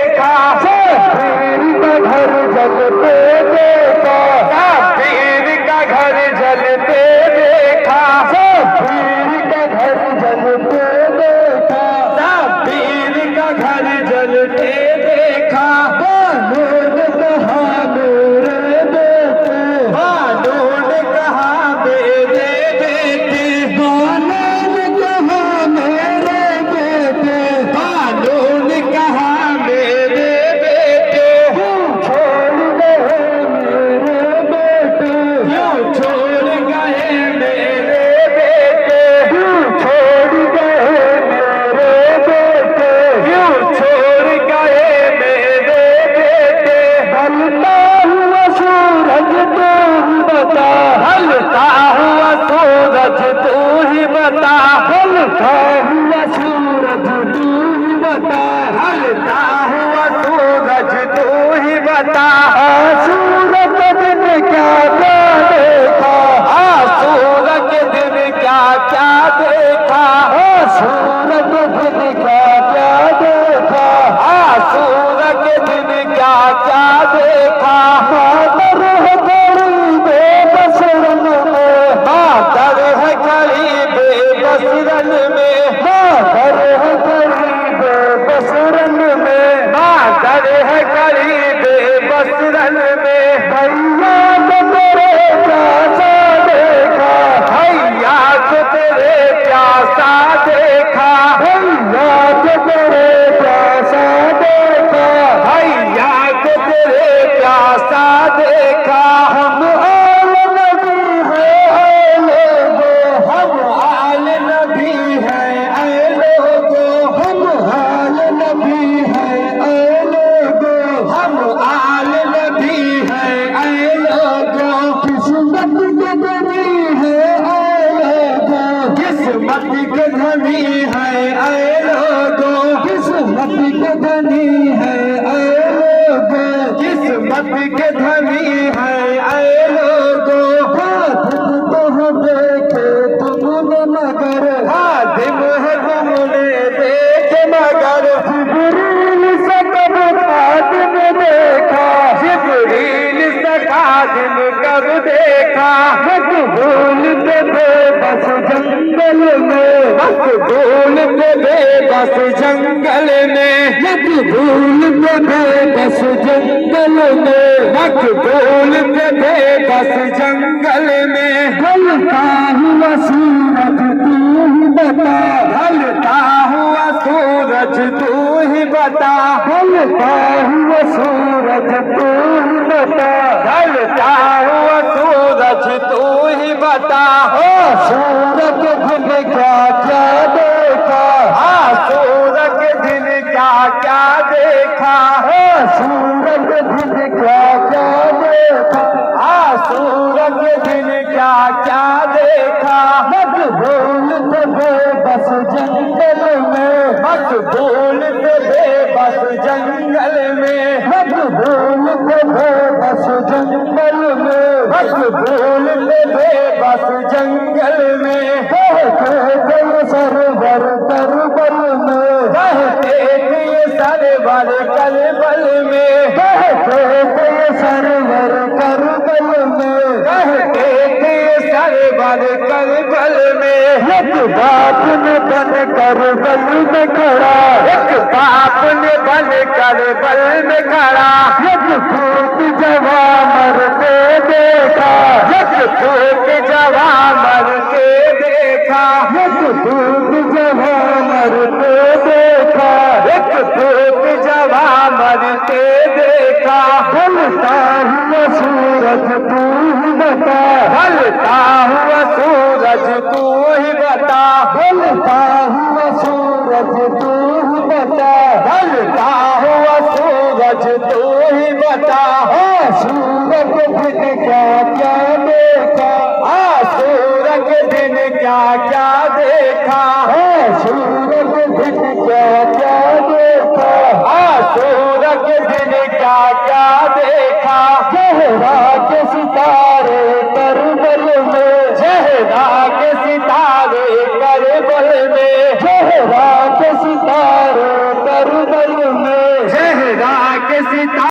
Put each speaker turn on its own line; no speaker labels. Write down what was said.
देखा, शब्बीर का घर जलते देखा, शब्बीर का घर जलते देखा, शब्बीर का घर जलते देखा, शब्बीर का घर जलते देखा। बानों ने कहा मेरे बेटे, बानों ने कहा मेरे बेटे, बानों ने कहा मेरे बेटे, बानों ने कहा मेरे बेटे, क्यों छोड़ गए मेरे बेटे, क्यों छोड़ गए मेरे बेटे, क्यों छोड़ गए मेरे बेटे, क्यों छोड़ गए मेरे बेटे। ढलता हुआ सूरज तू ही बता, ढलता हुआ सूरज तू ही बता, ढलता हुआ सूरज तू ही बता, ढलता हुआ सूरज तू ही बता। सूरज दिन क्या क्या देखा, सूरज दिन क्या क्या देखा, सूरज दिन क्या क्या देखा, सूरज दिन क्या क्या देखा। मातर है खड़ी बेबस रन में, मातर है खड़ी बेबस रन में, मातर है खड़ी बेबस रन में, मातर है खड़ी बेबस रन में। भैया तो तेरे प्यासा देखा, भैया तो तेरे प्यासा देखा, भैया तो तेरे प्यासा देखा, भैया तो तेरे प्यासा देखा। हम आल नबी है ऐ लोगो, हम आल नबी है ऐ लोगो, हम आल नबी है ऐ लोगो, हम आल नबी है ऐ लोगो। किस्मत के धनी है ऐ लोगो, किस्मत के धनी है ऐ लोगो, किस्मत के धनी है ऐ लोगो, किस्मत के धनी है ऐ लोगो। हादिम तो हम देखे तुमने मगर, हादिम है तुमने देखे मगर, जिब्रील से कब खादिम देखा, जिब्रील से खादिम कब देखा। मकबूल पे बेबस जंगल में, मकबूल पे बेबस जंगल में, मकबूल पे बेबस जंगल में, मकबूल पे बेबस जंगल में। ढलता हुआ सूरज तू ही बता, ढलता हुआ सूरज तू ही बता, ढलता हुआ सूरज तू ही बता, ढलता हुआ सूरज तू ही बता। सूरज दिन क्या क्या देखा, सूरज दिन क्या क्या देखा, सूरज दिन क्या क्या देखा, सूरज दिन क्या क्या देखा। मकबूल पे बेबस जंगल में, मकबूल पे बेबस जंगल में, मकबूल पे बेबस जंगल में, मकबूल पे बेबस जंगल में। कहते थे सरवर करबल में, कहते थे सरवर करबल में, कहते थे सरवर करबल में, कहते थे सरवर करबल में। एक बाप ने बन करबल में खड़ा, एक बाप ने बन करबल में खड़ा, एक फूट जवा मरते देखा, एक फूट जवा मरते देखा, एक फूट जवा मरते देखा, एक फूट जवा मरते देखा। ढलता हुआ सूरज तू ही बता, ढलता हुआ सूरज तू ही बता, ढलता हुआ सूरज तू ही बता, ढलता हुआ सूरज तू ही बता। सूरज दिन क्या क्या देखा, सूरज दिन क्या क्या देखा, सूरज दिन क्या क्या देखा, सूरज दिन क्या क्या देखा। जहरा के सितारे करबल में, जहरा के सितारे करबल में, जहरा के सितारे करबल में, जहरा राग सितारा